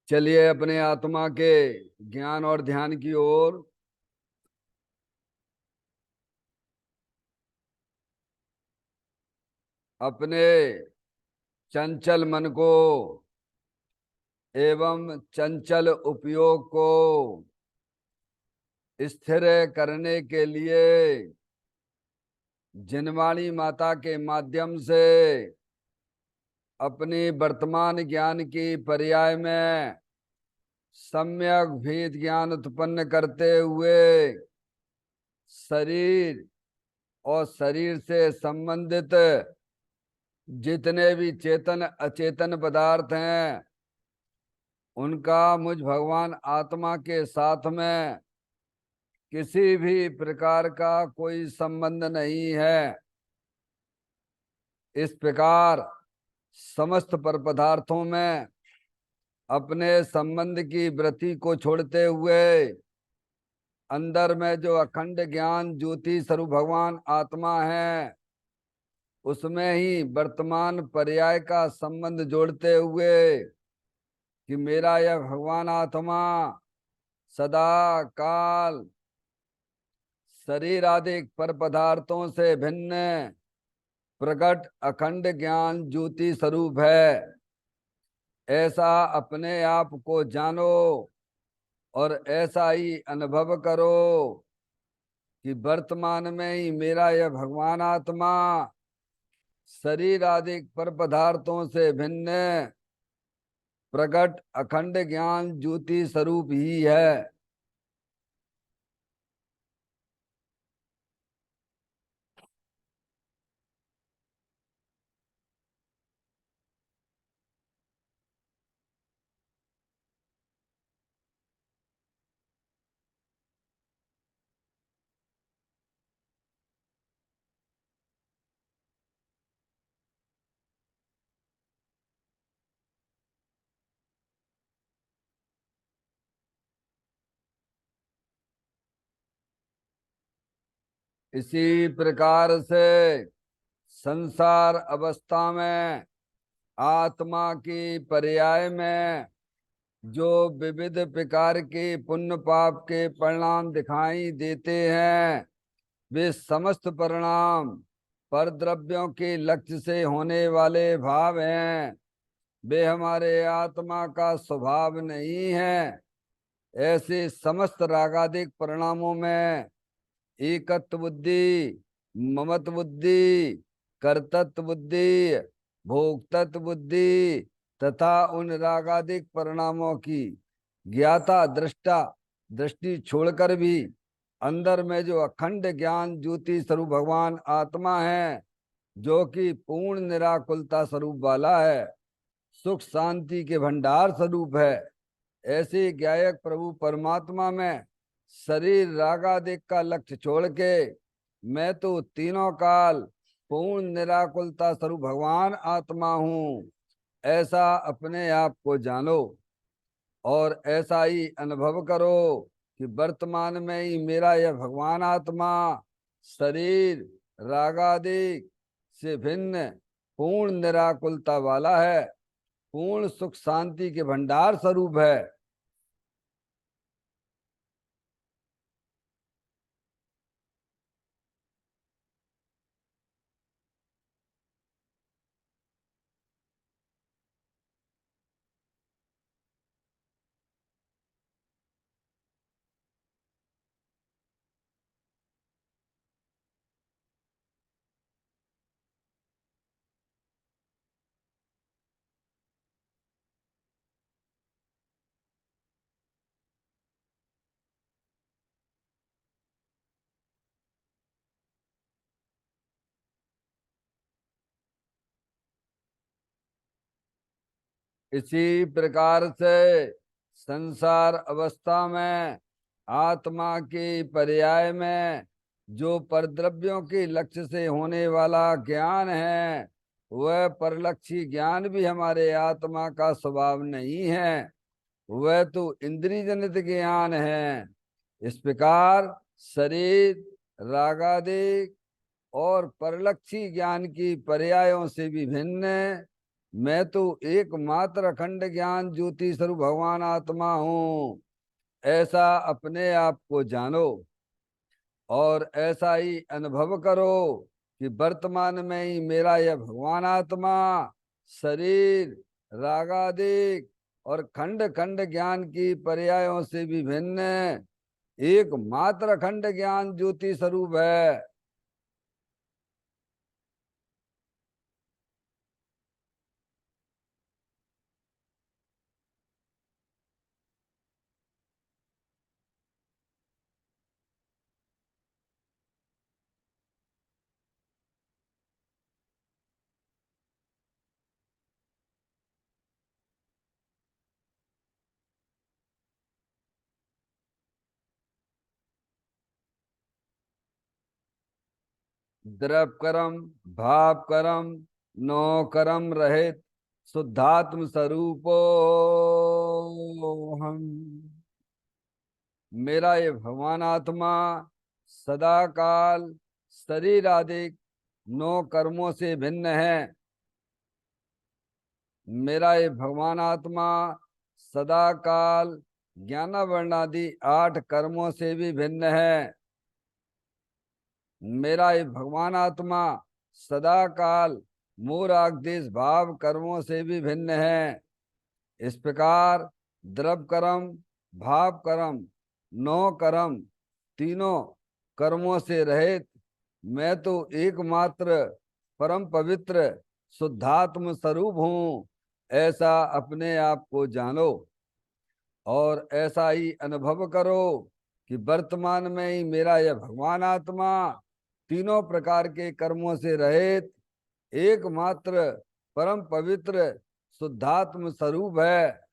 चलिए अपने आत्मा के ज्ञान और ध्यान की ओर। अपने चंचल मन को एवं चंचल उपयोग को स्थिर करने के लिए जिनवाणी माता के माध्यम से अपनी वर्तमान ज्ञान की पर्याय में सम्यक भेद ज्ञान उत्पन्न करते हुए शरीर और शरीर से संबंधित जितने भी चेतन अचेतन पदार्थ हैं उनका मुझ भगवान आत्मा के साथ में किसी भी प्रकार का कोई संबंध नहीं है। इस प्रकार समस्त पर पदार्थों में अपने संबंध की वृत्ति को छोड़ते हुए अंदर में जो अखंड ज्ञान ज्योति स्वरूप भगवान आत्मा है उसमें ही वर्तमान पर्याय का संबंध जोड़ते हुए कि मेरा यह भगवान आत्मा सदा काल शरीर आदि पर पदार्थों से भिन्न प्रकट अखंड ज्ञान ज्योति स्वरूप है। ऐसा अपने आप को जानो और ऐसा ही अनुभव करो कि वर्तमान में ही मेरा यह भगवान आत्मा शरीर आदि पर पदार्थों से भिन्न प्रकट अखंड ज्ञान ज्योति स्वरूप ही है। इसी प्रकार से संसार अवस्था में आत्मा की पर्याय में जो विविध प्रकार के पुण्य पाप के परिणाम दिखाई देते हैं वे समस्त परिणाम पर द्रव्यों के लक्ष्य से होने वाले भाव हैं। वे हमारे आत्मा का स्वभाव नहीं है। ऐसे समस्त रागादिक परिणामों में एकत्व बुद्धि, ममत्व बुद्धि, कर्तृत्व बुद्धि, भोक्तत्व बुद्धि तथा उन रागादिक परिणामों की ज्ञाता दृष्टा दृष्टि छोड़कर भी अंदर में जो अखंड ज्ञान ज्योति स्वरूप भगवान आत्मा है जो कि पूर्ण निराकुलता स्वरूप वाला है, सुख शांति के भंडार स्वरूप है, ऐसे ज्ञायक प्रभु परमात्मा में शरीर रागादिक का लक्ष्य छोड़ के मैं तो तीनों काल पूर्ण निराकुलता स्वरूप भगवान आत्मा हूँ, ऐसा अपने आप को जानो और ऐसा ही अनुभव करो कि वर्तमान में ही मेरा यह भगवान आत्मा शरीर रागादिक से भिन्न पूर्ण निराकुलता वाला है, पूर्ण सुख शांति के भंडार स्वरूप है। इसी प्रकार से संसार अवस्था में आत्मा के पर्याय में जो परद्रव्यों के लक्ष्य से होने वाला ज्ञान है वह परलक्षी ज्ञान भी हमारे आत्मा का स्वभाव नहीं है, वह तो इंद्रिय जनित ज्ञान है। इस प्रकार शरीर रागादिक और परलक्षी ज्ञान की पर्यायों से भी भिन्न मैं तो एकमात्र अखंड ज्ञान ज्योति स्वरूप भगवान आत्मा हूँ, ऐसा अपने आप को जानो और ऐसा ही अनुभव करो कि वर्तमान में ही मेरा यह भगवान आत्मा शरीर रागादिक और खंड खंड ज्ञान की पर्यायों से भी भिन्न एकमात्र अखंड ज्ञान ज्योति स्वरूप है। द्रव कर्म भाव कर्म नो कर्म रहित शुद्धात्म स्वरूपो हम। मेरा ये भगवान आत्मा सदा काल शरीर आदि नो कर्मों से भिन्न है। मेरा ये भगवान आत्मा सदा काल ज्ञान वर्णादि 8 कर्मों से भी भिन्न है। मेरा ये भगवान आत्मा सदा काल मूल आदेश भाव कर्मों से भी भिन्न है। इस प्रकार द्रव कर्म भाव कर्म नौ कर्म तीनों कर्मों से रहित मैं तो एकमात्र परम पवित्र शुद्धात्म स्वरूप हूँ, ऐसा अपने आप को जानो और ऐसा ही अनुभव करो कि वर्तमान में ही मेरा यह भगवान आत्मा तीनों प्रकार के कर्मों से रहित एकमात्र परम पवित्र शुद्धात्म स्वरूप है।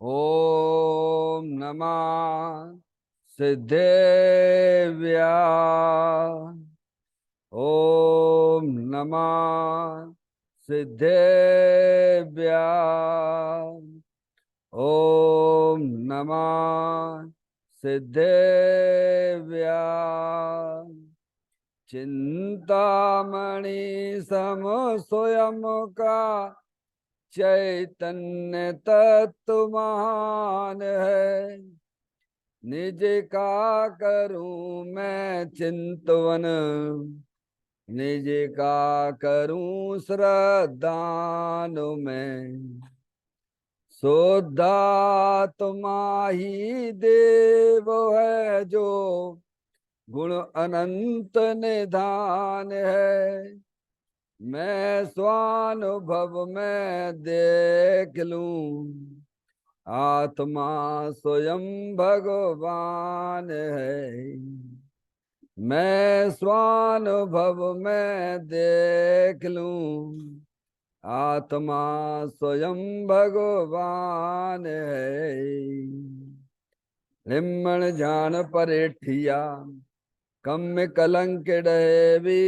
ओम नमः सिद्धेव्या। ओम नमः सिद्धेव्या। ओम नमः सिद्धेव्या। चिंतामणि सम स्वयं का चैतन्य तत्व महान है। निज का करूं मैं चिंतवन, निज का करूं श्रद्धान में। शुद्धात्मा ही देव है जो गुण अनंत निधान है। मैं स्वानुभव में देख लूं आत्मा स्वयं भगवान है। मैं स्वानुभव में देख लूं आत्मा स्वयं भगवान है। लिम्मण जान परेठिया कम कलंक डहेवी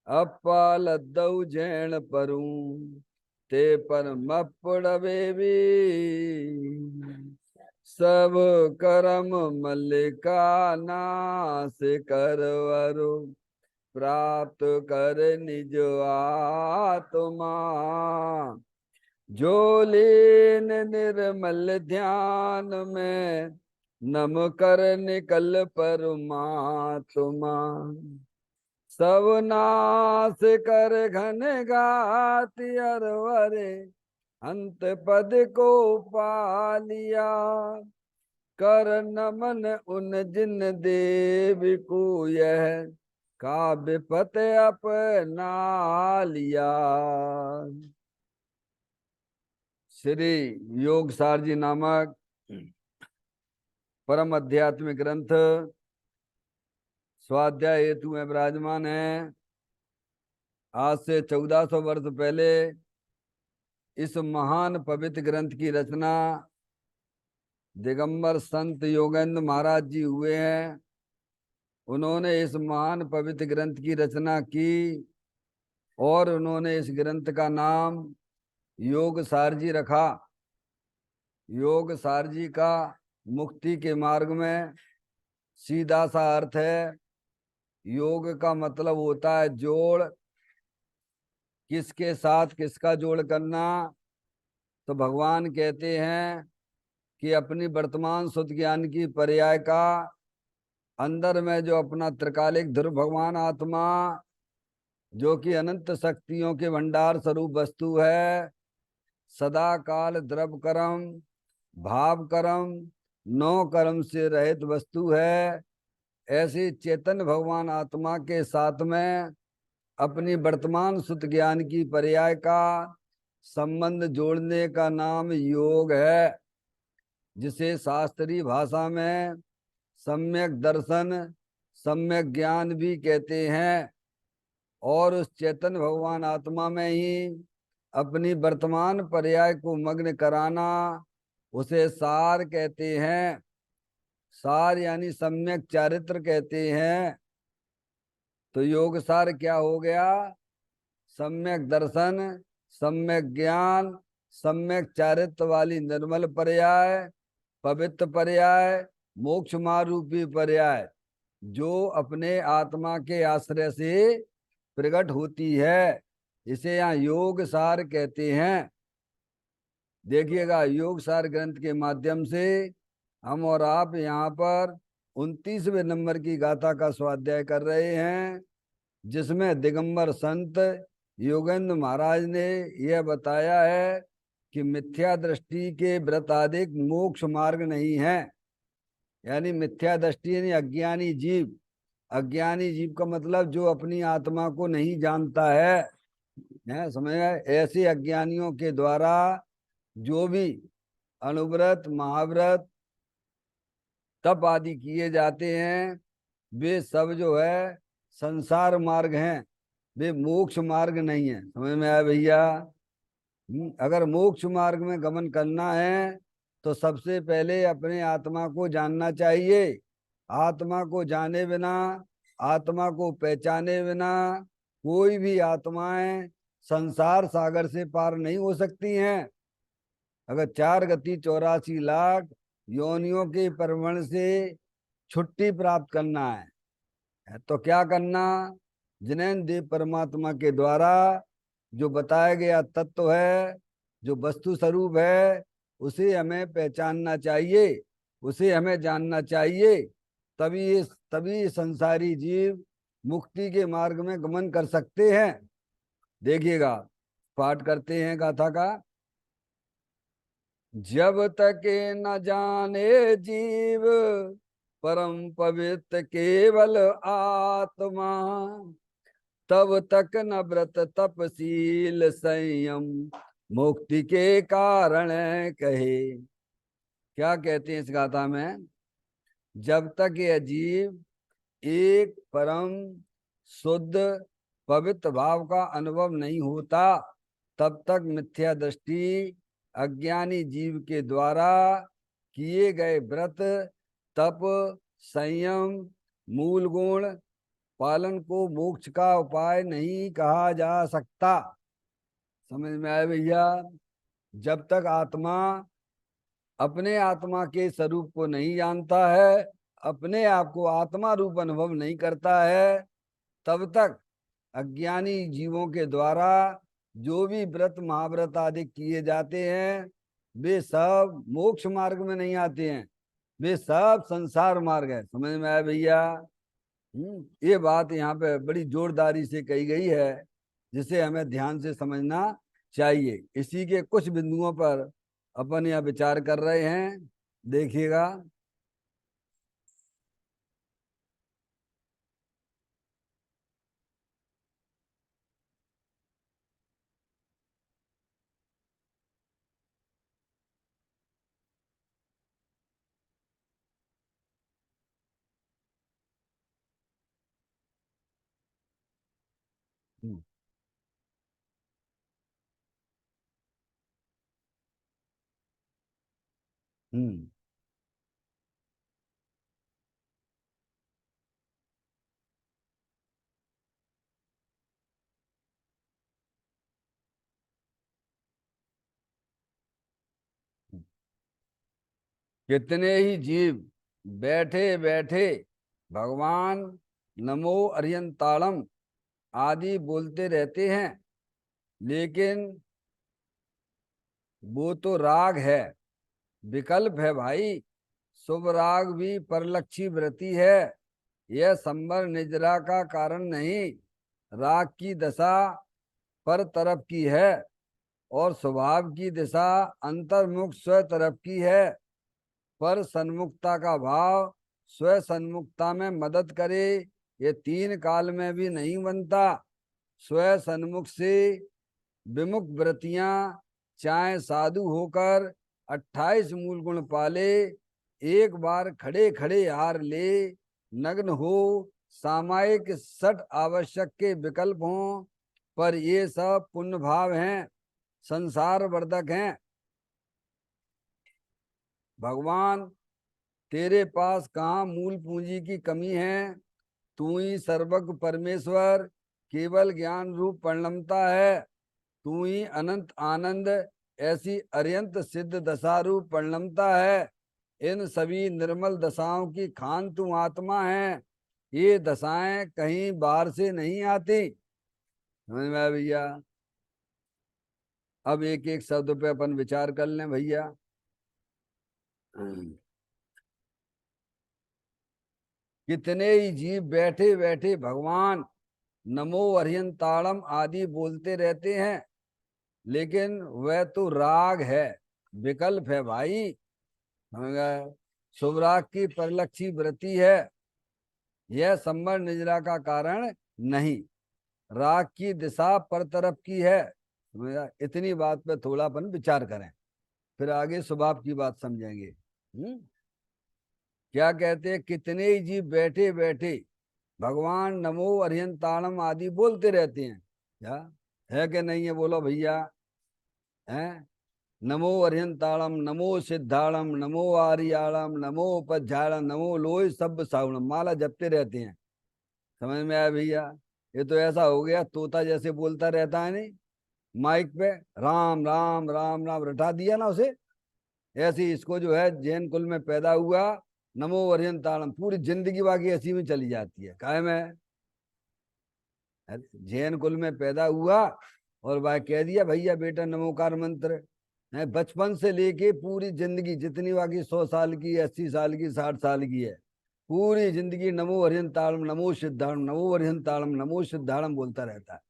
अपाल दऊ जैन परूं ते पर मपड़बेवी। सब करम मल्लिका नाश करवरु प्राप्त कर निज आत्मा। जो लीन निर्मल ध्यान में नम कर निकल परमात्मा। सब नाश कर घन गात अरवरे अंत पद को पालिया। कर नमन उन जिन देव को यह काव्य पत अपना लिया। श्री योगसार जी नामक परम आध्यात्मिक ग्रंथ स्वाध्याय हेतु में विराजमान है। आज से 1400 वर्ष पहले इस महान पवित्र ग्रंथ की रचना दिगंबर संत योगेंद्र महाराज जी हुए हैं। उन्होंने इस महान पवित्र ग्रंथ की रचना की और उन्होंने इस ग्रंथ का नाम योग सारजी रखा। योग सारजी का मुक्ति के मार्ग में सीधा सा अर्थ है। योग का मतलब होता है जोड़। किसके साथ किसका जोड़ करना? तो भगवान कहते हैं कि अपनी वर्तमान शुद्ध ज्ञान की पर्याय का अंदर में जो अपना त्रिकालिक ध्रुव भगवान आत्मा, जो कि अनंत शक्तियों के भंडार स्वरूप वस्तु है, सदा काल द्रव कर्म भाव कर्म नौ कर्म से रहित वस्तु है। ऐसी चेतन भगवान आत्मा के साथ में अपनी वर्तमान शुद्ध ज्ञान की पर्याय का संबंध जोड़ने का नाम योग है, जिसे शास्त्रीय भाषा में सम्यक दर्शन सम्यक ज्ञान भी कहते हैं। और उस चेतन भगवान आत्मा में ही अपनी वर्तमान पर्याय को मग्न कराना, उसे सार कहते हैं। सार यानी सम्यक चारित्र कहते हैं। तो योग सार क्या हो गया? सम्यक दर्शन, सम्यक ज्ञान, सम्यक चारित्र वाली निर्मल पर्याय, पवित्र पर्याय, मोक्ष मारूपी पर्याय, जो अपने आत्मा के आश्रय से प्रकट होती है। इसे यहाँ योग सार कहते हैं। देखिएगा, योग सार ग्रंथ के माध्यम से हम और आप यहाँ पर 29वें नंबर की गाथा का स्वाध्याय कर रहे हैं, जिसमें दिगंबर संत योगेंद्र महाराज ने यह बताया है कि मिथ्या दृष्टि के व्रताधिक मोक्ष मार्ग नहीं है। यानी मिथ्या दृष्टि यानी अज्ञानी जीव। अज्ञानी जीव का मतलब जो अपनी आत्मा को नहीं जानता है, समझ गए? ऐसे अज्ञानियों के द्वारा जो भी अनुव्रत महाव्रत तप आदि किए जाते हैं, वे सब जो है संसार मार्ग हैं, वे मोक्ष मार्ग नहीं है। समझ में आया भैया? अगर मोक्ष मार्ग में गमन करना है तो सबसे पहले अपने आत्मा को जानना चाहिए। आत्मा को जाने बिना, आत्मा को पहचाने बिना कोई भी आत्माएं संसार सागर से पार नहीं हो सकती हैं। अगर 4 गति 84 लाख योनियों के परिवहन से छुट्टी प्राप्त करना है तो क्या करना? जिनेन देव परमात्मा के द्वारा जो बताया गया तत्व है, जो वस्तु स्वरूप है, उसे हमें पहचानना चाहिए, उसे हमें जानना चाहिए। तभी संसारी जीव मुक्ति के मार्ग में गमन कर सकते हैं। देखिएगा, पाठ करते हैं गाथा का। जब तक न जाने जीव परम पवित्र केवल आत्मा, तब तक न व्रत तपशील संयम मुक्ति के कारण कहे। क्या कहते हैं इस गाथा में? जब तक यह जीव एक परम शुद्ध पवित्र भाव का अनुभव नहीं होता, तब तक मिथ्या दृष्टि अज्ञानी जीव के द्वारा किए गए व्रत तप संयम मूल गुण पालन को मोक्ष का उपाय नहीं कहा जा सकता। समझ में आए भैया? जब तक आत्मा अपने आत्मा के स्वरूप को नहीं जानता है, अपने आप को आत्मा रूप अनुभव नहीं करता है, तब तक अज्ञानी जीवों के द्वारा जो भी व्रत महाव्रत आदि किए जाते हैं, वे सब मोक्ष मार्ग में नहीं आते हैं, वे सब संसार मार्ग है। समझ में आया भैया? ये बात यहाँ पे बड़ी जोरदारी से कही गई है, जिसे हमें ध्यान से समझना चाहिए। इसी के कुछ बिंदुओं पर अपन यहाँ विचार कर रहे हैं। देखिएगा, हम्म। हम्म। कितने ही जीव बैठे बैठे भगवान नमो अरियंताड़म आदि बोलते रहते हैं, लेकिन वो तो राग है, विकल्प है भाई। शुभ राग भी परलक्षी व्रति है। यह संबर निजरा का कारण नहीं, राग की दशा पर तरफ की है और स्वभाव की दिशा अंतर्मुख स्व तरफ की है। पर सन्मुखता का भाव स्व सन्मुखता में मदद करे, ये तीन काल में भी नहीं बनता। स्व सन्मुख से विमुख व्रतियां चाहे साधु होकर 28 मूल गुण पाले, एक बार खड़े खड़े हार ले, नग्न हो, सामायिक सठ आवश्यक के विकल्प हों, पर ये सब पुण्य भाव हैं, संसार वर्धक हैं। भगवान तेरे पास कहाँ मूल पूंजी की कमी है। तू ही सर्वज्ञ परमेश्वर केवल ज्ञान रूप परिणमता है। तू ही अनंत आनंद ऐसी अत्यंत सिद्ध दशा रूप परिणमता है। इन सभी निर्मल दशाओं की खान तू आत्मा है। ये दशाएं कहीं बाहर से नहीं आती। समझ में आया भैया? अब एक एक शब्द पे अपन विचार कर लें भैया। कितने ही जीव बैठे बैठे भगवान नमो अरियंताड़म आदि बोलते रहते हैं, लेकिन वह तो राग है, विकल्प है भाई। समझ गए? शुभ राग की परिलक्षी व्रति है, यह संबर निजरा का कारण नहीं, राग की दिशा पर तरफ की है। समझ गए? इतनी बात पे थोड़ा अपन विचार करें, फिर आगे स्वभाव की बात समझेंगे। क्या कहते हैं? कितने ही जीव बैठे बैठे भगवान नमो अरिहंताणम आदि बोलते रहते हैं। क्या है कि नहीं है? बोलो भैया। है? नमो अरिहंताणम, नमो सिद्धाणम, नमो आर्याणम, नमो उपज्जाणम, नमो लोय सब सावणम, माला जपते रहते हैं। समझ में आया भैया? ये तो ऐसा हो गया तोता जैसे बोलता रहता है नहीं, माइक पे राम राम राम राम रटा दिया ना उसे। ऐसे ही इसको जो है जैन कुल में पैदा हुआ, नमो अरिहंताणम, पूरी जिंदगी बाकी ऐसी में चली जाती है कायम है। जैन कुल में पैदा हुआ और वह कह दिया भैया बेटा नमोकार मंत्र है, बचपन से लेके पूरी जिंदगी जितनी बाकी 100 साल की, 80 साल की, 60 साल की है, पूरी जिंदगी नमो हरियंताड़म नमो सिद्धाणम, नमो हरियंताड़म नमो सिद्धाणम बोलता रहता है।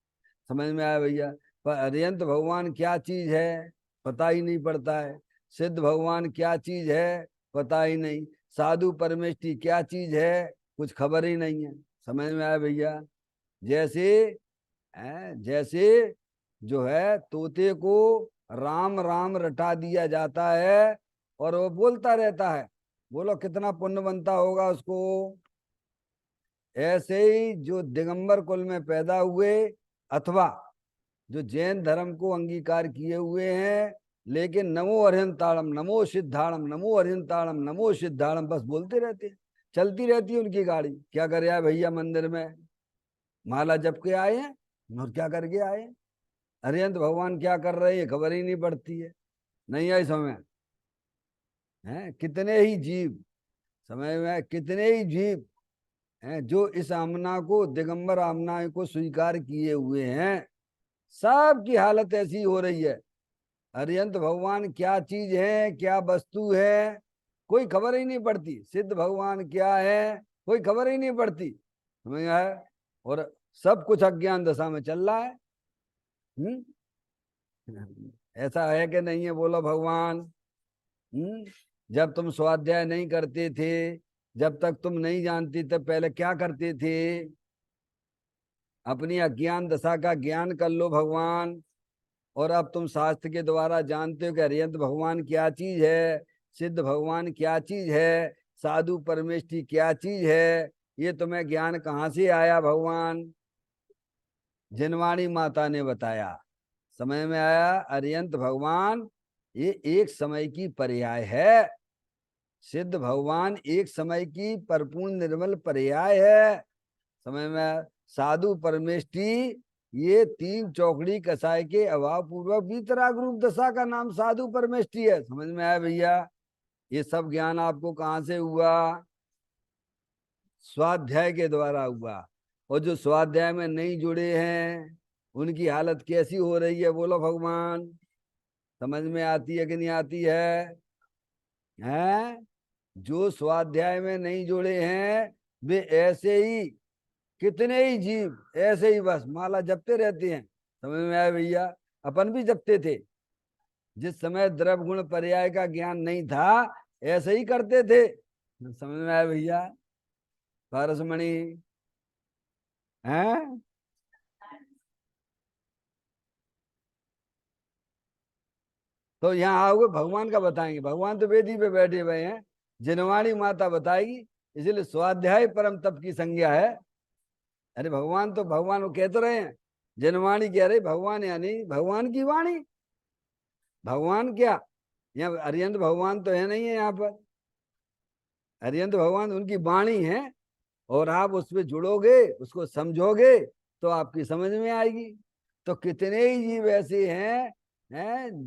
समझ में आया भैया? पर अरियंत भगवान क्या चीज है पता ही नहीं पड़ता है। सिद्ध भगवान क्या चीज है पता ही नहीं। साधु परमेष्टि क्या चीज है कुछ खबर ही नहीं है। समझ में आया भैया? जैसे जैसे जो है तोते को राम राम रटा दिया जाता है और वो बोलता रहता है, बोलो कितना पुण्य बनता होगा उसको। ऐसे ही जो दिगंबर कुल में पैदा हुए अथवा जो जैन धर्म को अंगीकार किए हुए हैं, लेकिन नमो अरिहंताणम नमो सिद्धाणम नमो अरिहंताणम नमो सिद्धाणम बस बोलते रहते हैं, चलती रहती है उनकी गाड़ी। क्या करे आए भैया? मंदिर में माला जप के आए हैं और क्या करके आए हैं? अरिहंत भगवान क्या कर रहे हैं खबर ही नहीं पड़ती है। नहीं आई समझ है? कितने ही जीव, समय में कितने ही जीव हैं जो इस आमना को, दिगंबर आमना को स्वीकार किए हुए हैं। सबकी हालत ऐसी हो रही है। अरिहंत भगवान क्या चीज है, क्या वस्तु है, कोई खबर ही नहीं पड़ती। सिद्ध भगवान क्या है कोई खबर ही नहीं पड़ती। समझ में आया? और सब कुछ अज्ञान दशा में चल रहा है। हम्म। ऐसा है कि नहीं है? बोलो भगवान। जब तुम स्वाध्याय नहीं करते थे, जब तक तुम नहीं जानती तब पहले क्या करते थे? अपनी अज्ञान दशा का ज्ञान कर लो भगवान। और अब तुम शास्त्र के द्वारा जानते हो कि अरिहंत भगवान क्या चीज है, सिद्ध भगवान क्या चीज है, साधु परमेष्टि क्या चीज है। ये तुम्हें ज्ञान कहाँ से आया भगवान? जिनवाणी माता ने बताया। समय में आया अर्यंत भगवान ये एक समय की पर्याय है। सिद्ध भगवान एक समय की परिपूर्ण निर्मल पर्याय है। समय में साधु परमेष्टि ये तीन चौकड़ी कसाय के अभाव पूर्वक वीतराग रूप दशा का नाम साधु परमेष्टि है। समझ में आया भैया? ये सब ज्ञान आपको कहां से हुआ? स्वाध्याय के द्वारा हुआ। और जो स्वाध्याय में नहीं जुड़े हैं उनकी हालत कैसी हो रही है बोलो भगवान? समझ में आती है कि नहीं आती है? हैं? जो स्वाध्याय में नहीं जुड़े हैं वे ऐसे ही, कितने ही जीव ऐसे ही बस माला जपते रहते हैं। समझ में आया भैया? अपन भी जपते थे। जिस समय द्रव्य गुण पर्याय का ज्ञान नहीं था ऐसे ही करते थे। समझ में आया भैया? पारसमणि हैं? तो यहाँ आओगे भगवान का बताएंगे। भगवान तो वेदी पे बैठे हुए हैं, जिनवाणी माता बताएगी। इसलिए स्वाध्याय परम तप की संज्ञा है। अरे भगवान तो भगवान वो कह तो रहे हैं, जिनवाणी कह रहे भगवान यानी भगवान की वाणी। भगवान क्या, यहाँ अरिहंत भगवान तो है नहीं है यहाँ पर। अरिहंत भगवान उनकी वाणी है। और आप उस पर जुड़ोगे, उसको समझोगे तो आपकी समझ में आएगी। तो कितने ही जीव ऐसे हैं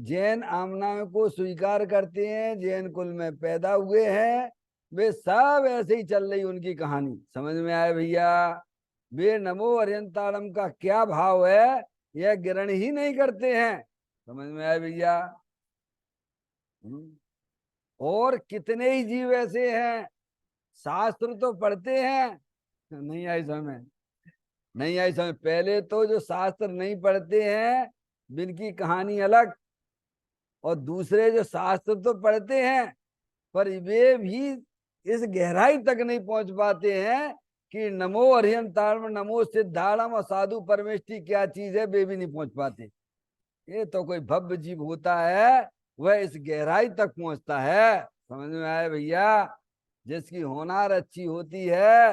जैन आमना को स्वीकार करते हैं, जैन कुल में पैदा हुए हैं, वे सब ऐसे ही चल रही उनकी कहानी। समझ में आए भैया? वे नमो अरियंताड़म का क्या भाव है यह ग्रहण ही नहीं करते हैं। समझ में आए भैया? और कितने ही जीव ऐसे हैं शास्त्र तो पढ़ते हैं, नहीं आई समझ, नहीं आई समझ। पहले तो जो शास्त्र नहीं पढ़ते हैं जिनकी कहानी अलग, और दूसरे जो शास्त्र तो पढ़ते हैं पर वे भी इस गहराई तक नहीं पहुंच पाते हैं कि नमो अरिहंताड़म नमो सिद्धाड़म और साधु परमेष्टि क्या चीज है, वे भी नहीं पहुंच पाते। ये तो कोई भव्य जीव होता है वह इस गहराई तक पहुंचता है। समझ में आया भैया? जिसकी होनार अच्छी होती है।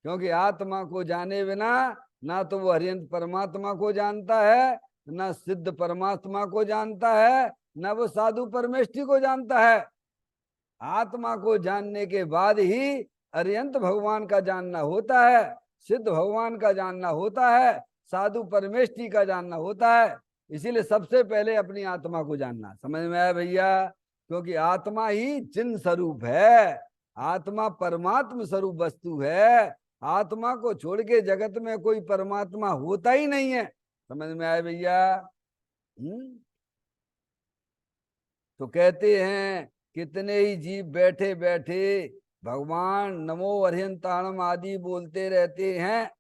क्योंकि आत्मा को जाने बिना ना तो वो हरियंत परमात्मा को जानता है, ना सिद्ध परमात्मा को जानता है, ना वो साधु परमेष्टि को जानता है। आत्मा को जानने के बाद ही अरियंत भगवान का जानना होता है, सिद्ध भगवान का जानना होता है, साधु परमेष्टि का जानना होता है। इसीलिए सबसे पहले अपनी आत्मा को जानना। समझ में आया भैया? क्योंकि आत्मा ही चिन्ह स्वरूप है, आत्मा परमात्म स्वरूप वस्तु है। आत्मा को छोड़ के जगत में कोई परमात्मा होता ही नहीं है। समझ में आया भैया? तो कहते हैं कितने ही जीव बैठे बैठे भगवान नमो अरिहंताणम आदि बोलते रहते हैं,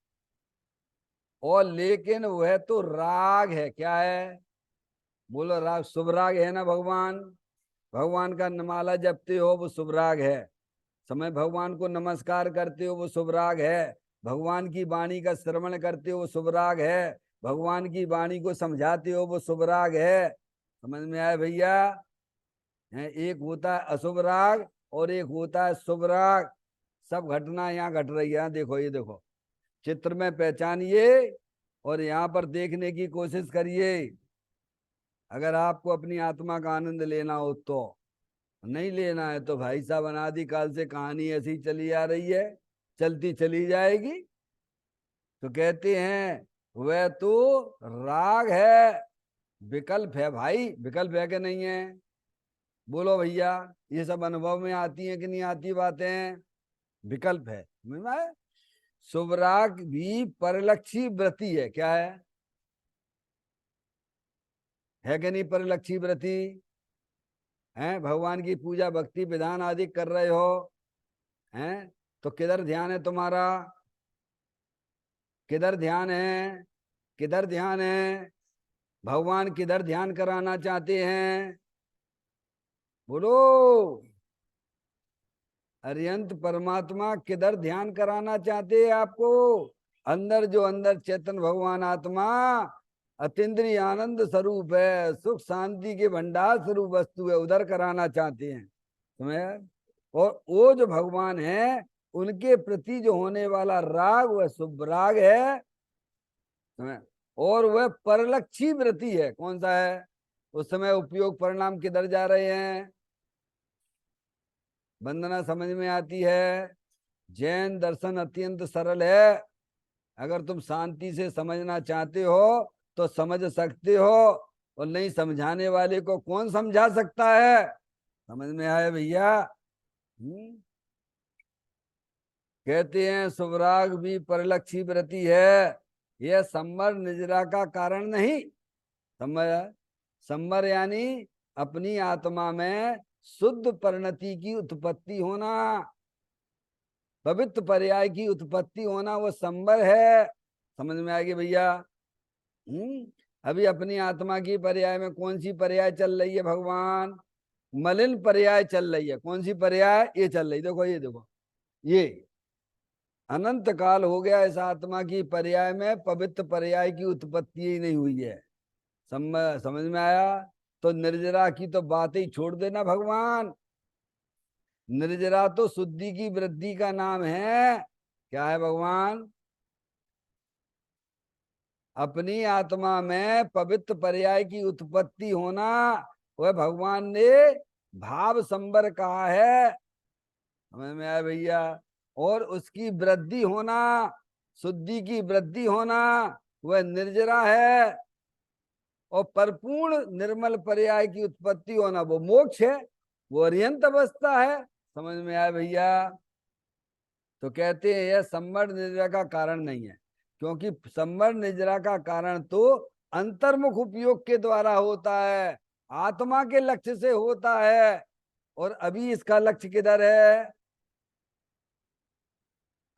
और लेकिन वह तो राग है। क्या है बोलो? राग, शुभ राग है ना भगवान? भगवान का माला जपते हो वो शुभ राग है, समय भगवान को नमस्कार करते हो वो शुभ राग है, भगवान की वाणी का श्रवण करते हो वो शुभ राग है, भगवान की वाणी को समझाते हो वो शुभ राग है। समझ में आया भैया? एक होता है अशुभ राग और एक होता है शुभ राग। सब घटना यहाँ घट रही है। देखो, ये देखो चित्र में पहचानिए और यहाँ पर देखने की कोशिश करिए। अगर आपको अपनी आत्मा का आनंद लेना हो तो, नहीं लेना है तो भाई साहब अनादिकाल से कहानी ऐसी चली आ रही है, चलती चली जाएगी। तो कहते हैं वह तो राग है, विकल्प है भाई। विकल्प है कि नहीं है बोलो भैया? ये सब अनुभव में आती है कि नहीं आती बातें? विकल्प है। शुभ राग भी परिलक्षी व्रति है। क्या है कि नहीं? परिलक्षी व्रति है। भगवान की पूजा भक्ति विधान आदि कर रहे हो हैं, तो किधर ध्यान है तुम्हारा? किधर ध्यान है? किधर ध्यान है? भगवान किधर ध्यान कराना चाहते हैं बोलो? अरिहंत परमात्मा किधर ध्यान कराना चाहते हैं आपको? अंदर जो अंदर चेतन भगवान आत्मा अतीन्द्रिय आनंद स्वरूप है, सुख शांति के भंडार स्वरूप वस्तु है, उधर कराना चाहते हैं तुम्हें। और वो जो भगवान है उनके प्रति जो होने वाला राग वह शुभ राग है, और वह परलक्षी वृत्ति है। कौन सा है? उस समय उपयोग परिणाम किधर जा रहे हैं? वंदना समझ में आती है? जैन दर्शन अत्यंत सरल है। अगर तुम शांति से समझना चाहते हो तो समझ सकते हो, और नहीं समझाने वाले को कौन समझा सकता है? समझ में आया भैया? कहते हैं सुवराग भी परलक्षी व्रति है। यह संवर निजरा का कारण नहीं। संवर, संवर यानी अपनी आत्मा में शुद्ध परिणति की उत्पत्ति होना, पवित्र पर्याय की उत्पत्ति होना, वो संवर है। समझ में आएगी भैया? अभी अपनी आत्मा की पर्याय में कौन सी पर्याय चल रही है भगवान? मलिन पर्याय चल रही है। कौन सी पर्याय? ये चल रही, देखो ये देखो, ये अनंत काल हो गया इस आत्मा की पर्याय में पवित्र पर्याय की उत्पत्ति ही नहीं हुई है। समझ में आया? तो निर्जरा की तो बात ही छोड़ देना भगवान। निर्जरा तो शुद्धि की वृद्धि का नाम है। क्या है भगवान? अपनी आत्मा में पवित्र पर्याय की उत्पत्ति होना, वह भगवान ने भाव संबर कहा है। समझ में आया भैया? और उसकी वृद्धि होना, शुद्धि की वृद्धि होना, वह निर्जरा है। और परिपूर्ण निर्मल पर्याय की उत्पत्ति होना वो मोक्ष है, वो अर्यंत अवस्था है। समझ में आया भैया? तो कहते हैं यह संवर निद्रा का कारण नहीं है, क्योंकि संवर निद्रा का कारण तो अंतर्मुख उपयोग के द्वारा होता है, आत्मा के लक्ष्य से होता है। और अभी इसका लक्ष्य किधर है?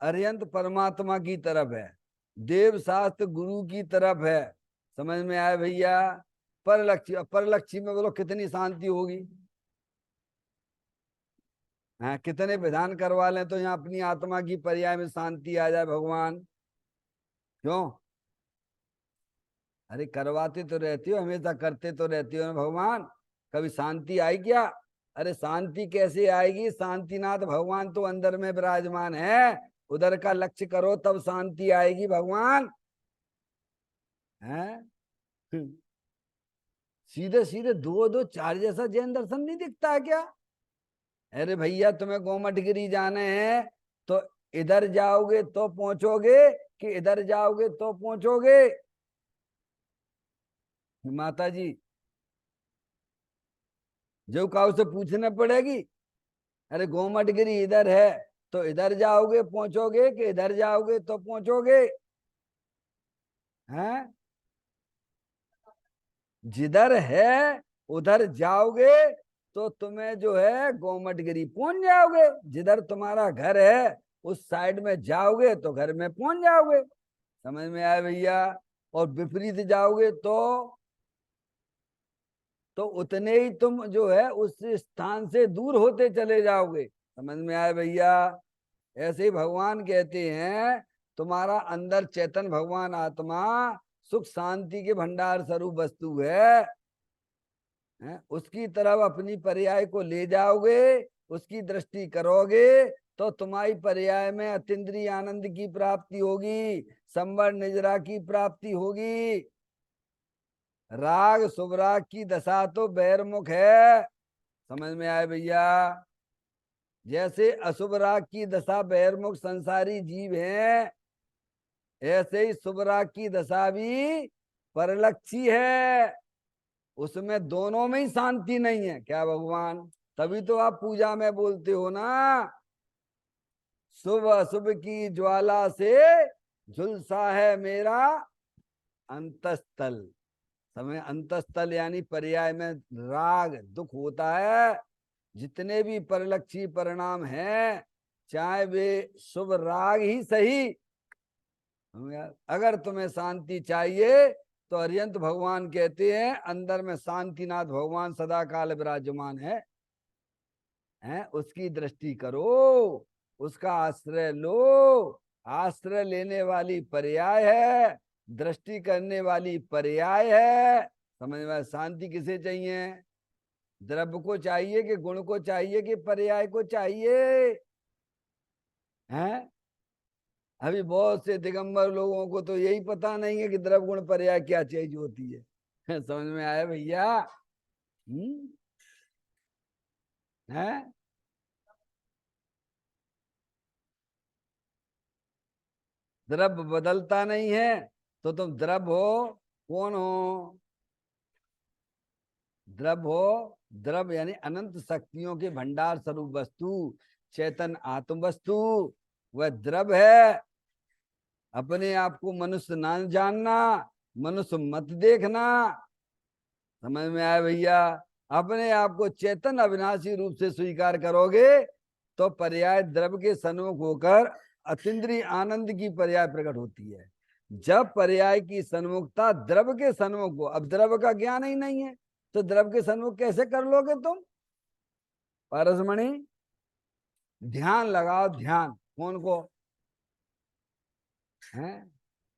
अर्यंत परमात्मा की तरफ है, देव शास्त्र गुरु की तरफ है। समझ में आया भैया? परलक्ष्य, परलक्ष्य में बोलो कितनी शांति होगी? हाँ, कितने विधान करवा लें तो यहाँ अपनी आत्मा की पर्याय में शांति आ जाए भगवान। क्यों? अरे करवाते तो रहती हो, हमेशा करते तो रहती हो ना भगवान, कभी शांति आई क्या? अरे शांति कैसे आएगी? शांतिनाथ भगवान तो अंदर में विराजमान है, उधर का लक्ष्य करो तब शांति आएगी भगवान। हैं? सीधे सीधे दो दो चार जैसा जैन दर्शन नहीं दिखता है क्या? अरे भैया तुम्हें गोमटगिरी जाने हैं तो इधर जाओगे तो पहुंचोगे कि इधर जाओगे तो पहुंचोगे? माता जी जो काऊ से पूछना पड़ेगी। अरे गोमटगिरी इधर है तो इधर जाओगे पहुंचोगे कि इधर जाओगे तो पहुंचोगे? हैं? जिधर है उधर जाओगे तो तुम्हें जो है गोमटगिरी पहुंच जाओगे। जिधर तुम्हारा घर है उस साइड में जाओगे तो घर में पहुंच जाओगे। समझ में आया भैया? और विपरीत जाओगे तो उतने ही तुम जो है उस स्थान से दूर होते चले जाओगे। समझ में आया भैया? ऐसे ही भगवान कहते हैं तुम्हारा अंदर चेतन भगवान आत्मा सुख शांति के भंडार स्वरूप वस्तु है, उसकी तरफ अपनी पर्याय को ले जाओगे, उसकी दृष्टि करोगे तो तुम्हारी पर्याय में अतीन्द्रिय आनंद की प्राप्ति होगी, संवर निजरा की प्राप्ति होगी। राग शुभराग की दशा तो बहिर्मुख है। समझ में आए भैया? जैसे अशुभ राग की दशा बहिर्मुख संसारी जीव हैं, ऐसे ही शुभ राग की दशा भी परलक्षी है। उसमें दोनों में ही शांति नहीं है। क्या भगवान? तभी तो आप पूजा में बोलते हो ना, शुभ अशुभ की ज्वाला से झुलसा है मेरा अंतस्थल। समय अंतस्थल यानी पर्याय में राग दुख होता है। जितने भी परलक्षी परिणाम हैं चाहे वे शुभ राग ही सही, अगर तुम्हें शांति चाहिए तो अर्यंत भगवान कहते हैं अंदर में शांतिनाथ भगवान सदा काल विराजमान है, उसकी दृष्टि करो, उसका आश्रय लो। आश्रय लेने वाली पर्याय है, दृष्टि करने वाली पर्याय है। समझ में? शांति किसे चाहिए? द्रव्य को चाहिए कि गुण को चाहिए कि पर्याय को चाहिए? हैं? अभी बहुत से दिगंबर लोगों को तो यही पता नहीं है कि द्रव्य गुण पर्याय क्या चीज होती है। समझ में आया भैया? है? द्रव्य बदलता नहीं है तो तुम द्रव्य हो? कौन हो? द्रव्य हो। द्रव्य यानी अनंत शक्तियों के भंडार स्वरूप वस्तु, चेतन आत्म वस्तु, वह द्रव्य है। अपने आप को मनुष्य ना जानना, मनुष्य मत देखना। समझ में आया भैया? अपने आप को चेतन अविनाशी रूप से स्वीकार करोगे तो पर्याय द्रव्य के सन्मुख होकर अतीन्द्रिय आनंद की पर्याय प्रकट होती है। जब पर्याय की सन्मुखता द्रव्य के सन्मुख हो, अब द्रव्य का ज्ञान ही नहीं है तो द्रव्य के सन्मुख कैसे कर लोगे तुम? परसमणि ध्यान लगाओ, ध्यान। कौन को है?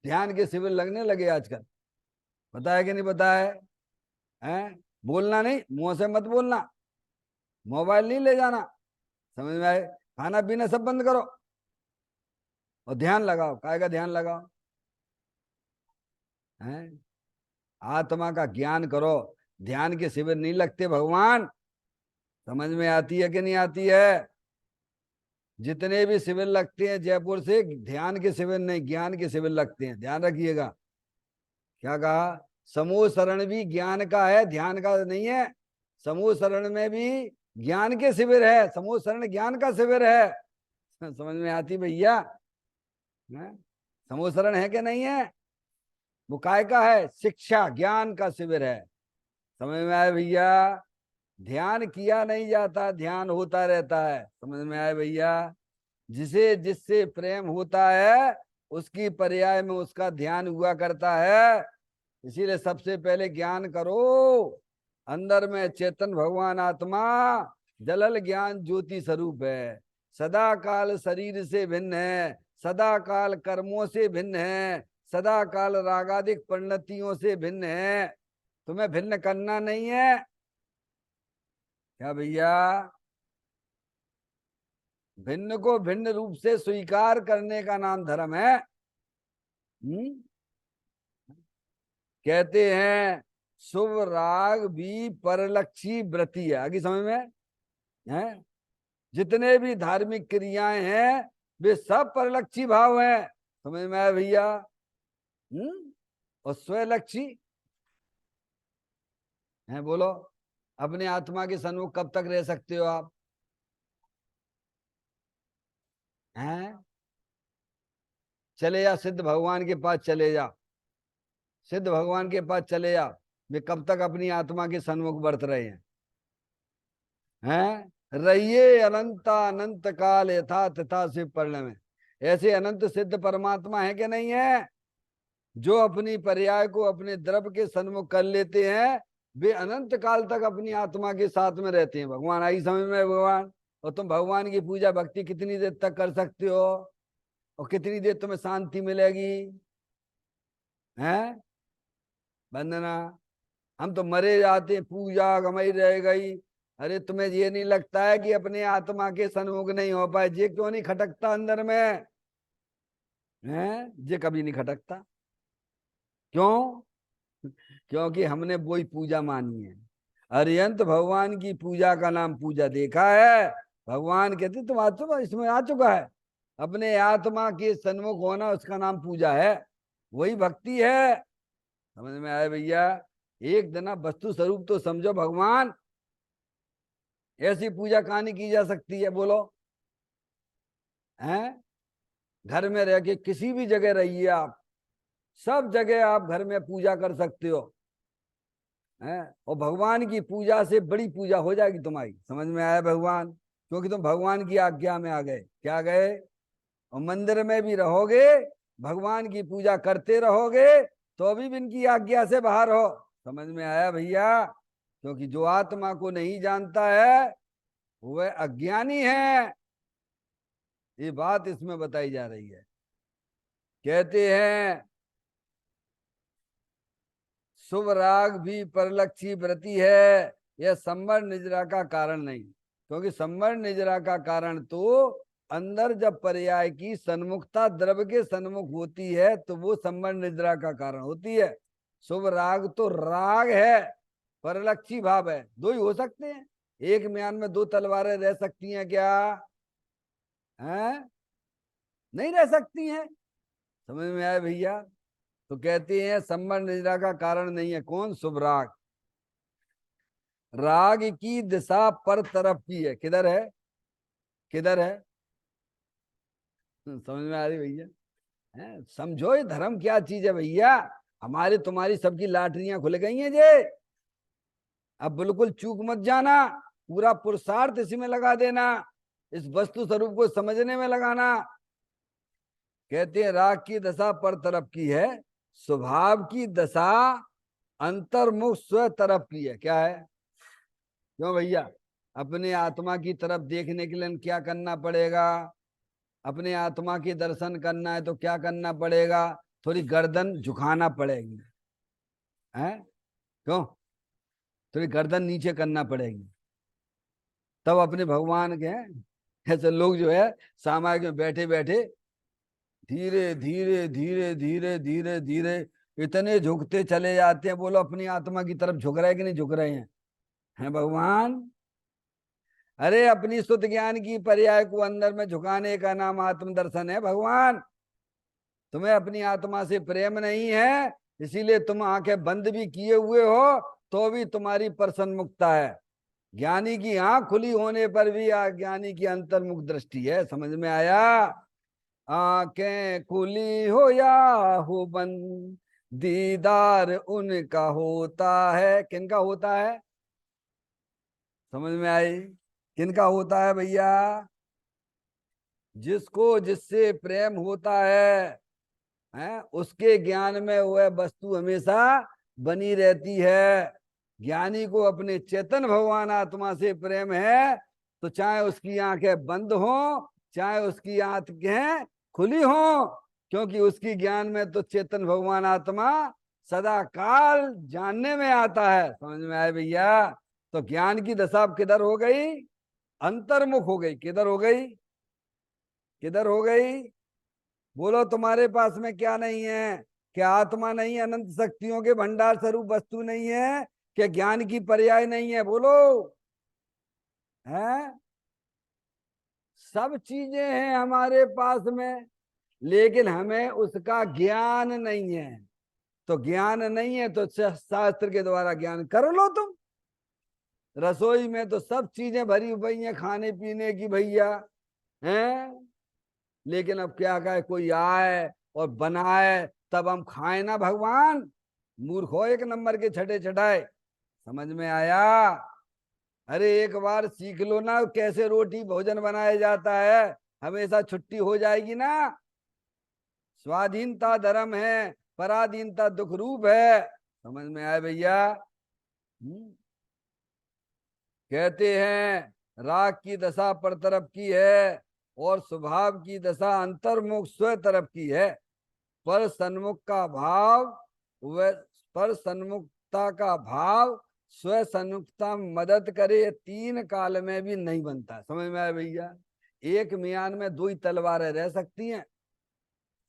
ध्यान के शिविर लगने लगे आजकल, पता है कि नहीं पता है? हैं? बोलना नहीं, मुंह से मत बोलना, मोबाइल नहीं ले जाना। समझ में आए? खाना पीना सब बंद करो और ध्यान लगाओ। काय का ध्यान लगाओ? हैं? आत्मा का ज्ञान करो। ध्यान के शिविर नहीं लगते भगवान। समझ में आती है कि नहीं आती है? जितने भी शिविर लगते हैं जयपुर से, ध्यान के शिविर नहीं, ज्ञान के शिविर लगते हैं, ध्यान रखिएगा। क्या कहा? समूह शरण भी ज्ञान का है, ध्यान का नहीं है। समूह शरण में भी ज्ञान के शिविर है, समूह शरण ज्ञान का शिविर है। समझ में आती भैया? समूह शरण है कि नहीं है? वो काय का है? शिक्षा ज्ञान का शिविर है। समझ में आए भैया? ध्यान किया नहीं जाता, ध्यान होता रहता है। समझ में आए भैया? जिसे जिससे प्रेम होता है उसकी पर्याय में उसका ध्यान हुआ करता है। इसीलिए सबसे पहले ज्ञान करो। अंदर में चेतन भगवान आत्मा जलल ज्ञान ज्योति स्वरूप है, सदा काल शरीर से भिन्न है, सदा काल कर्मों से भिन्न है, सदा काल रागादिक परिणतियों से भिन्न है। तुम्हें भिन्न करना नहीं है क्या भैया? भिन्न को भिन्न रूप से स्वीकार करने का नाम धर्म है। कहते हैं शुभ राग भी परलक्षी व्रती है। आगे समझ में है? जितने भी धार्मिक क्रियाएं हैं वे सब परलक्षी भाव हैं। समझ में आया भैया? और स्वलक्षी है। बोलो, अपने आत्मा के सन्मुख कब तक रह सकते हो आप? हैं? चले जा सिद्ध भगवान के पास, चले जा सिद्ध भगवान के पास चले जा। वे कब तक अपनी आत्मा के सन्मुख बरत रहे हैं? रहिए अनंता अनंत काल यथा तथा शिव पर्ण में। ऐसे अनंत सिद्ध परमात्मा है कि नहीं है? जो अपनी पर्याय को अपने द्रव्य के सन्मुख कर लेते हैं वे अनंत काल तक अपनी आत्मा के साथ में रहते हैं। भगवान आई समझ में? भगवान, और तुम भगवान की पूजा भक्ति कितनी देर तक कर सकते हो और कितनी देर तुम्हें शांति मिलेगी? हैं? वंदना, हम तो मरे जाते हैं, पूजा गमई रह गई। अरे तुम्हें ये नहीं लगता है कि अपने आत्मा के सन्मुख नहीं हो पाए? ये क्यों नहीं खटकता अंदर में? हैं? ये कभी नहीं खटकता। क्यों? क्योंकि हमने वही पूजा मानी है। अरियंत भगवान की पूजा का नाम पूजा देखा है। भगवान कहते तुम आत्मा इसमें आ चुका है, अपने आत्मा के सन्मुख होना उसका नाम पूजा है, वही भक्ति है। समझ में आए भैया? एक दिन वस्तु स्वरूप तो समझो भगवान। ऐसी पूजा कहां नहीं की जा सकती है? बोलो। हैं? घर में रह के किसी भी जगह रहिए आप, सब जगह आप घर में पूजा कर सकते हो। हैं? और भगवान की पूजा से बड़ी पूजा हो जाएगी तुम्हारी। समझ में आया भगवान? क्योंकि तुम भगवान की आज्ञा में आ गए। क्या गए? और मंदिर में भी रहोगे, भगवान की पूजा करते रहोगे तो भी इनकी आज्ञा से बाहर हो। समझ में आया भैया? क्योंकि जो आत्मा को नहीं जानता है वह अज्ञानी है। ये बात इसमें बताई जा रही है। कहते हैं शुभ राग भी परलक्षी व्रति है, यह संवर निजरा का कारण नहीं। क्योंकि संवर निजरा का कारण तो अंदर जब पर्याय की सन्मुखता द्रव्य के सन्मुख होती है तो वो संबंध निद्रा का कारण होती है। शुभ राग तो राग है, परलक्षी भाव है, दो ही हो सकते हैं। एक म्यान में दो तलवारें रह सकती हैं क्या? हैं? नहीं रह सकती हैं। समझ में आया भैया? तो कहते हैं संबंध निद्रा का कारण नहीं है। कौन? शुभ राग। राग की दिशा पर तरफ की है। किधर है? किधर है? समझ में आ रही भैया? समझो ये धर्म क्या चीज है भैया। हमारी तुम्हारी सबकी लाटरियां खुल गई हैं जे। अब बिल्कुल चूक मत जाना, पूरा पुरुषार्थ इसी में लगा देना, इस वस्तु स्वरूप को समझने में लगाना। कहते हैं राग की दशा पर तरफ की है, स्वभाव की दशा अंतर्मुख स्व तरफ की है। क्या है? क्यों भैया? अपने आत्मा की तरफ देखने के लिए क्या करना पड़ेगा? अपने आत्मा के दर्शन करना है तो क्या करना पड़ेगा? थोड़ी गर्दन झुकाना पड़ेगी। है? क्यों? थोड़ी गर्दन नीचे करना पड़ेगी, तब अपने भगवान के हैं। ऐसे लोग जो है सामाजिक में बैठे बैठे धीरे धीरे धीरे धीरे धीरे धीरे इतने झुकते चले जाते हैं। बोलो अपनी आत्मा की तरफ झुक रहे कि नहीं झुक रहे हैं? हैं भगवान? अरे अपनी शुद्ध ज्ञान की पर्याय को अंदर में झुकाने का नाम आत्म दर्शन है भगवान। तुम्हें अपनी आत्मा से प्रेम नहीं है, इसीलिए तुम आंखें बंद भी किए हुए हो तो भी तुम्हारी प्रसन्नमुखता है। ज्ञानी की आंख खुली होने पर भी ज्ञानी की अंतर्मुख दृष्टि है। समझ में आया? आंखें खुली हो या हो बंद, दीदार उनका होता है। किनका होता है? समझ में आई? किनका होता है भैया? जिसको जिससे प्रेम होता है उसके ज्ञान में वह वस्तु हमेशा बनी रहती है। ज्ञानी को अपने चेतन भगवान आत्मा से प्रेम है तो चाहे उसकी आंखें बंद हो, चाहे उसकी आंखें खुली हो, क्योंकि उसकी ज्ञान में तो चेतन भगवान आत्मा सदा काल जानने में आता है। समझ में आए भैया? तो ज्ञान की दशा किधर हो गई? अंतर्मुख हो गई। किधर हो गई? किधर हो गई? बोलो तुम्हारे पास में क्या नहीं है? क्या आत्मा नहीं है? अनंत शक्तियों के भंडार स्वरूप वस्तु नहीं है? क्या ज्ञान की पर्याय नहीं है? बोलो। है? सब चीजें हैं हमारे पास में, लेकिन हमें उसका ज्ञान नहीं है। तो ज्ञान नहीं है तो शास्त्र के द्वारा ज्ञान कर लो तुम। रसोई में तो सब चीजें भरी हुई हैं खाने पीने की भैया। हैं? लेकिन अब क्या कहे, कोई आए और बनाए तब हम खाए ना भगवान? मूर्ख हो एक नंबर के छठे छठाए। समझ में आया? अरे एक बार सीख लो ना कैसे रोटी भोजन बनाया जाता है, हमेशा छुट्टी हो जाएगी ना। स्वाधीनता धर्म है, पराधीनता दुख रूप है। समझ में आया भैया? कहते हैं राग की दशा पर तरफ की है और स्वभाव की दशा अंतर्मुख स्व तरफ की है। पर सन्मुख का भाव वह पर सन्मुखता का भाव स्व सन्मुखता मदद करे, तीन काल में भी नहीं बनता। समझ में आया भैया? एक म्यान में दो ही तलवारें रह सकती हैं।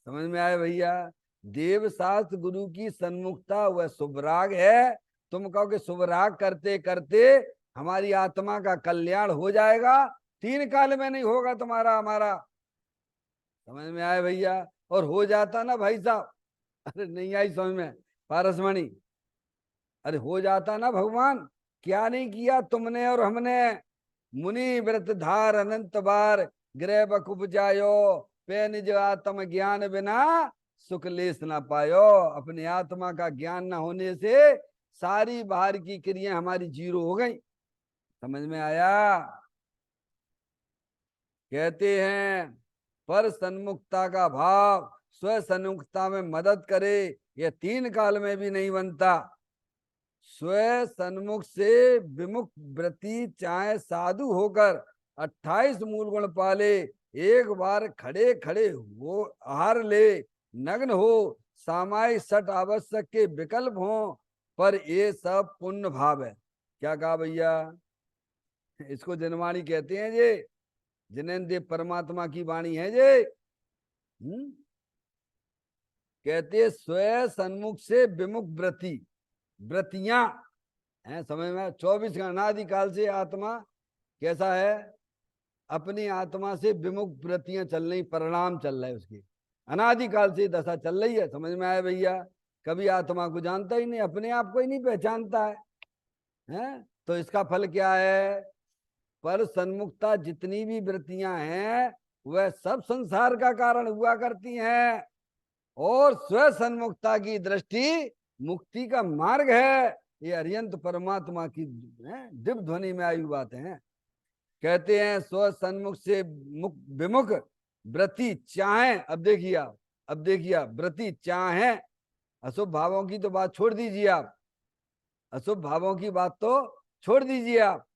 समझ में आया भैया? देव शास्त्र गुरु की सन्मुखता वह शुभ राग है। तुम कहो कि शुभ राग करते करते हमारी आत्मा का कल्याण हो जाएगा, तीन काल में नहीं होगा तुम्हारा हमारा। समझ में आया भैया? और हो जाता ना भाई साहब, अरे नहीं आई समझ में पारसमणि? अरे हो जाता ना भगवान। क्या नहीं किया तुमने और हमने। मुनि व्रत धार अनंत बार, गृह बकुब जायो, पे निज आत्म ज्ञान बिना सुख लेस ना पायो। अपने आत्मा का ज्ञान ना होने से सारी बाहर की क्रिया हमारी जीरो हो गई। समझ में आया? कहते हैं पर सन्मुखता का भाव स्व सन्मुखता में मदद करे, यह तीन काल में भी नहीं बनता। स्व सन्मुख से विमुख व्रति चाहे साधु होकर 28 मूल गुण पाले, एक बार खड़े खड़े वो हार ले, नग्न हो, सामायिक सट आवश्यक के विकल्प हो, पर ये सब पुण्य भाव है। क्या कहा भैया? इसको जनवाणी कहते हैं ये। जिनेन्द्रिय परमात्मा की वाणी है जे। कहते स्वयं सन्मुख से विमुख व्रति, व्रतियां हैं, समझ में? 24 अनादि काल से आत्मा कैसा है? अपनी आत्मा से विमुख व्रतियां चल रही, परिणाम चल रहे उसके, अनादिकाल से दशा चल रही है। समझ में आया भैया? कभी आत्मा को जानता ही नहीं, अपने आप को ही नहीं पहचानता है, हैं? तो इसका फल क्या है? पर सन्मुखता जितनी भी वृत्तियां हैं वह सब संसार का कारण हुआ करती हैं, और स्व सन्मुखता की दृष्टि मुक्ति का मार्ग है। ये अरियंत परमात्मा की दिव्य ध्वनि में आई बातें हैं। कहते हैं स्व सन्मुख से मुख विमुख व्रति चाहे। अब देखिए आप, अब देखिए आप, व्रति चाहे, अशुभ भावों की तो बात छोड़ दीजिए आप, अशुभ भावों की बात तो छोड़ दीजिए आप।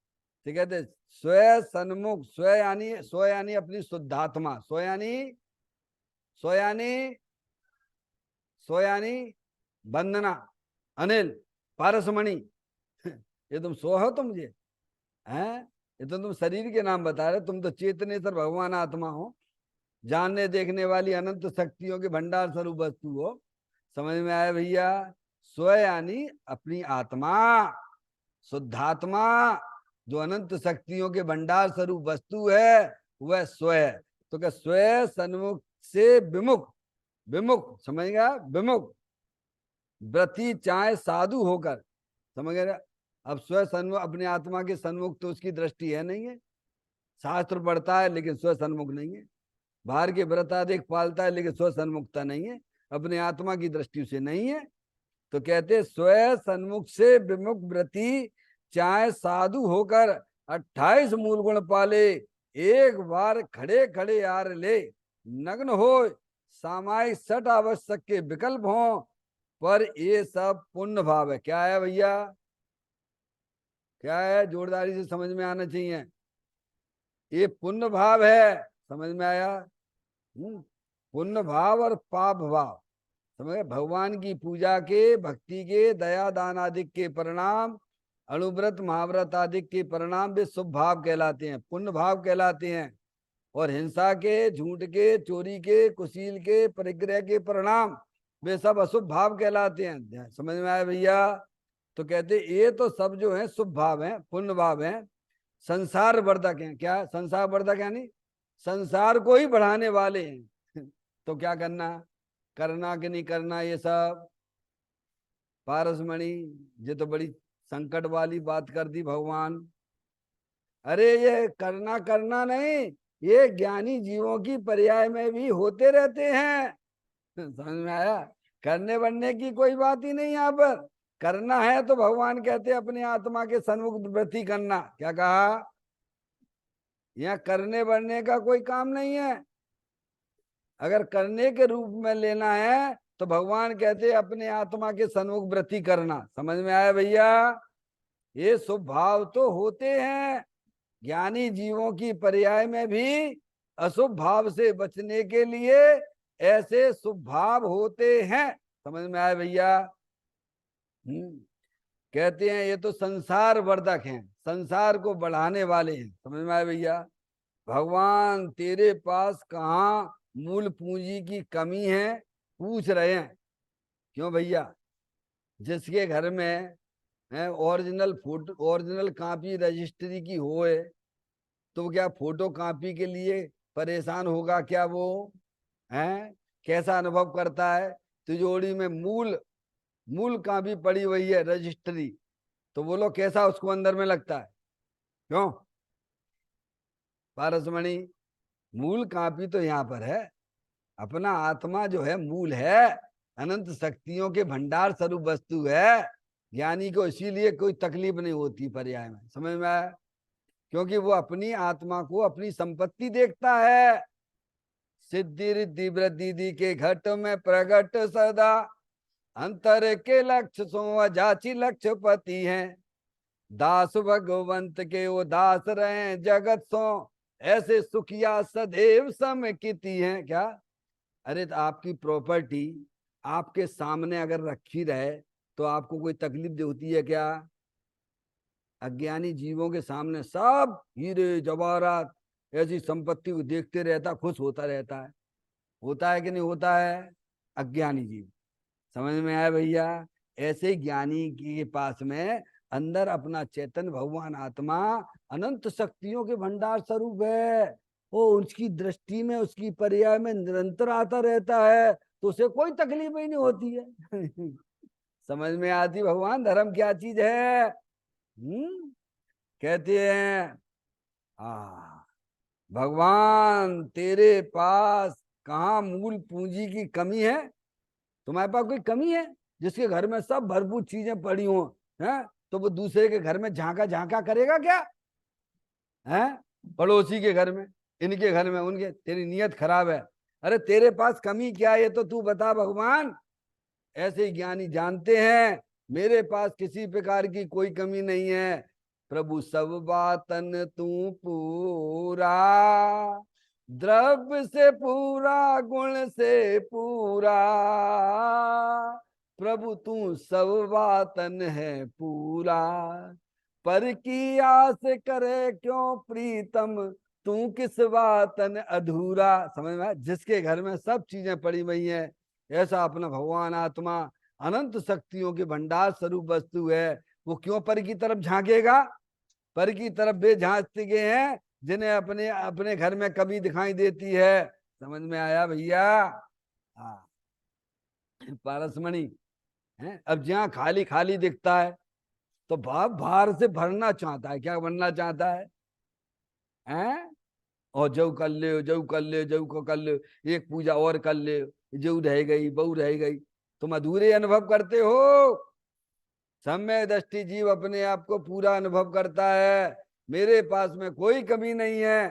तो कहते स्व सन्मुख, स्व यानी अपनी शुद्धात्मा, स्व यानी वंदना, अनिल, पारसमणि। ये तुम सो हो तो मुझे हैं? ये तो तुम शरीर के नाम बता रहे, तुम तो चेतनेश्वर भगवान आत्मा हो, जानने देखने वाली अनंत शक्तियों के भंडार स्वरूप वस्तु हो। समझ में आया भैया? स्व यानी अपनी आत्मा, शुद्धात्मा, जो अनंत शक्तियों के भंडार स्वरूप वस्तु है वह स्व है। तो क्या स्व सन्मुख से विमुख, विमुख समझ गया? विमुख व्रति चाहे साधु होकर, समझ गया? अब स्व सन्मुख, अपने आत्मा के सन्मुख तो उसकी दृष्टि है नहीं है, शास्त्र पढ़ता है लेकिन स्व सन्मुख नहीं है, बाहर के व्रताधिक पालता है लेकिन स्व सन्मुखता नहीं है, अपने आत्मा की दृष्टि से नहीं है। तो कहते स्व सन्मुख से विमुख व्रति चाहे साधु होकर 28 मूल गुण पाले, एक बार खड़े खड़े यार ले, नग्न हो सामायिक सट आवश्यक के विकल्प हो, पर ये सब पुण्य भाव है। क्या है भैया? क्या है? जोरदारी से समझ में आना चाहिए। ये पुण्य भाव है, समझ में आया? पुण्य भाव और पाप भाव, समझ? भगवान की पूजा के, भक्ति के, दया दान आदि के परिणाम, अणुव्रत महाव्रत आदि के परिणाम वे शुभ भाव कहलाते हैं, पुण्य भाव कहलाते हैं। और हिंसा के, झूठ के, चोरी के, कुशील के, परिग्रह के परिणाम वे सब अशुभ भाव कहलाते हैं। समझ में आया भैया? तो कहते ये तो सब जो है शुभ भाव हैं, पुण्य भाव हैं, संसार वर्धक हैं। क्या संसार वर्धक यानी संसार को ही बढ़ाने वाले हैं। तो क्या करना, करना कि नहीं करना, ये सब पारसमणि, ये तो बड़ी संकट वाली बात कर दी भगवान। अरे ये करना करना नहीं, ये ज्ञानी जीवों की पर्याय में भी होते रहते हैं। समझ में आया? करने बनने की कोई बात ही नहीं, यहाँ पर करना है तो भगवान कहते अपने आत्मा के सन्मुख वृत्ति करना। क्या कहा? यहाँ करने बनने का कोई काम नहीं है। अगर करने के रूप में लेना है तो भगवान कहते अपने आत्मा के सन्मुख वृत्ति करना। समझ में आया भैया? ये शुभ भाव तो होते हैं, ज्ञानी जीवों की पर्याय में भी अशुभ भाव से बचने के लिए ऐसे शुभ भाव होते हैं। समझ में आया भैया? कहते हैं ये तो संसार वर्धक हैं, संसार को बढ़ाने वाले हैं। समझ में आया भैया? भगवान तेरे पास कहाँ मूल पूंजी की कमी है पूछ रहे हैं। क्यों भैया? जिसके घर में original photo, original copy registry की होए तो क्या फोटो कॉपी के लिए परेशान होगा क्या? वो है कैसा अनुभव करता है? तिजोरी में मूल कॉपी पड़ी हुई है, रजिस्ट्री, तो बोलो कैसा उसको अंदर में लगता है? क्यों पारसमणि? मूल कॉपी तो यहाँ पर है, अपना आत्मा जो है मूल है, अनंत शक्तियों के भंडार स्वरूप वस्तु है। ज्ञानी को इसीलिए कोई तकलीफ नहीं होती पर्याय में। समझ में आया? क्योंकि वो अपनी आत्मा को अपनी संपत्ति देखता है। सिद्धि रिद्धि वृद्धि दी के घट में प्रगट सदा, अंतर के लक्ष्य सो जाची लक्ष्य पति हैं, दास भगवंत के वो दास रहे जगत सो, ऐसे सुखिया सदैव समकिति हैं। क्या? अरे तो आपकी प्रॉपर्टी आपके सामने अगर रखी रहे तो आपको कोई तकलीफ होती है क्या? अज्ञानी जीवों के सामने सब हीरे जवाहरात ऐसी संपत्ति को देखते रहता, खुश होता रहता है। होता है कि नहीं होता है? अज्ञानी जीव। समझ में आया भैया? ऐसे ही ज्ञानी के पास में अंदर अपना चेतन भगवान आत्मा अनंत शक्तियों के भंडार स्वरूप है। वो उसकी दृष्टि में, उसकी पर्याय में निरंतर आता रहता है, तो उसे कोई तकलीफ ही नहीं होती है। समझ में आती भगवान धर्म क्या चीज है? कहते हैं भगवान तेरे पास कहाँ मूल पूंजी की कमी है? तुम्हारे पास कोई कमी है? जिसके घर में सब भरपूर चीजें पड़ी हो, हैं, तो वो दूसरे के घर में झांका झांका करेगा क्या? हैं? पड़ोसी के घर में, इनके घर में, उनके। तेरी नीयत खराब है। अरे तेरे पास कमी क्या है, तो तू बता भगवान। ऐसे ही ज्ञानी जानते हैं मेरे पास किसी प्रकार की कोई कमी नहीं है। प्रभु सब बातन तू पूरा, द्रव्य से पूरा, गुण से पूरा। प्रभु तू सब बातन है पूरा, पर की आस करे क्यों प्रीतम, तू किस बातन अधूरा। समझ में? जिसके घर में सब चीजें पड़ी हुई हैं, ऐसा अपना भगवान आत्मा अनंत शक्तियों के भंडार स्वरूप वस्तु है, वो क्यों पर की तरफ झांकेगा? पर की तरफ वे झांकते गए हैं जिन्हें अपने अपने घर में कभी दिखाई देती है। समझ में आया भैया? हाँ। पारसमणि है, अब जहाँ खाली खाली दिखता है तो बाप बाहर से भरना चाहता है। क्या बनना चाहता है? हैं? और जऊ कर ले, जऊ कर ले, जऊ को कर ले, एक पूजा और कर ले, जऊ रह गई, बहू रह गई। तुम अधूरे अनुभव करते हो। सम्यक दृष्टि जीव अपने आप को पूरा अनुभव करता है। मेरे पास में कोई कमी नहीं है।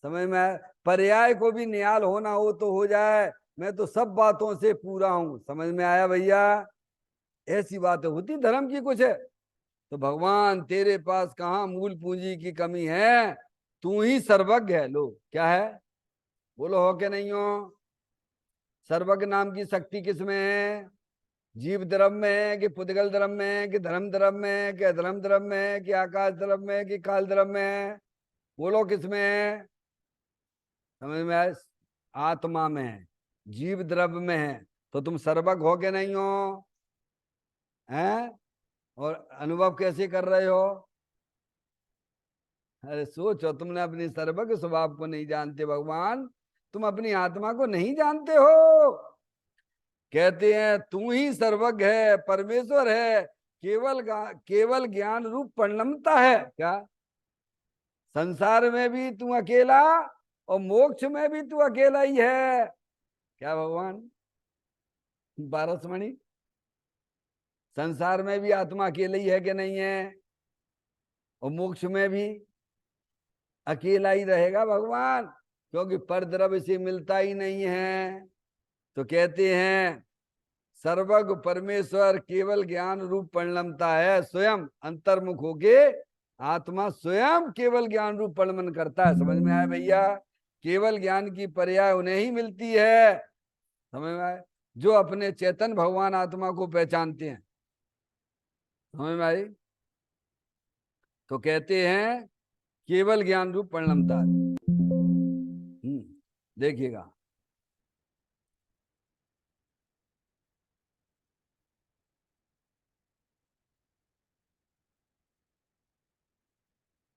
समझ में? पर्याय को भी निहाल होना हो तो हो जाए, मैं तो सब बातों से पूरा हूं। समझ में आया भैया? ऐसी बात होती धर्म की कुछ है। तो भगवान तेरे पास कहाँ मूल पूंजी की कमी है? तू ही सर्वज्ञ है। लो क्या है? बोलो हो के नहीं हो? सर्वज्ञ नाम की शक्ति किसमें है? जीव धर्म में है कि पुद्गल धर्म में है कि धर्म धर्म में है कि अधर्म धर्म में है कि आकाश धर्म में है कि काल धर्म में है? बोलो किसमें है? समझ में आए? आत्मा में है, जीव द्रव्य में है। तो तुम सर्वज्ञ हो के नहीं हो? हैं? और अनुभव कैसे कर रहे हो? अरे सोचो, तुमने अपनी सर्वज्ञ स्वभाव को नहीं जानते भगवान, तुम अपनी आत्मा को नहीं जानते हो। कहते हैं तू ही सर्वज्ञ है, परमेश्वर है, केवल ज्ञान रूप परिणमता है। क्या? संसार में भी तू अकेला और मोक्ष में भी तू अकेला ही है। क्या भगवान? पारसमणि, संसार में भी आत्मा अकेला ही है कि नहीं है? और मोक्ष में भी अकेला ही रहेगा भगवान, क्योंकि परद्रव्य से मिलता ही नहीं है। तो कहते हैं सर्वज्ञ परमेश्वर केवल ज्ञान रूप परिणमता है। स्वयं अंतर्मुख होके आत्मा स्वयं केवल ज्ञान रूप परिणमन करता है। समझ में आया भैया? केवल ज्ञान की पर्याय उन्हें ही मिलती है। समझ में आए? जो अपने चेतन भगवान आत्मा को पहचानते हैं। समझ में आई? तो कहते हैं केवल ज्ञान रूप परिणमता। देखिएगा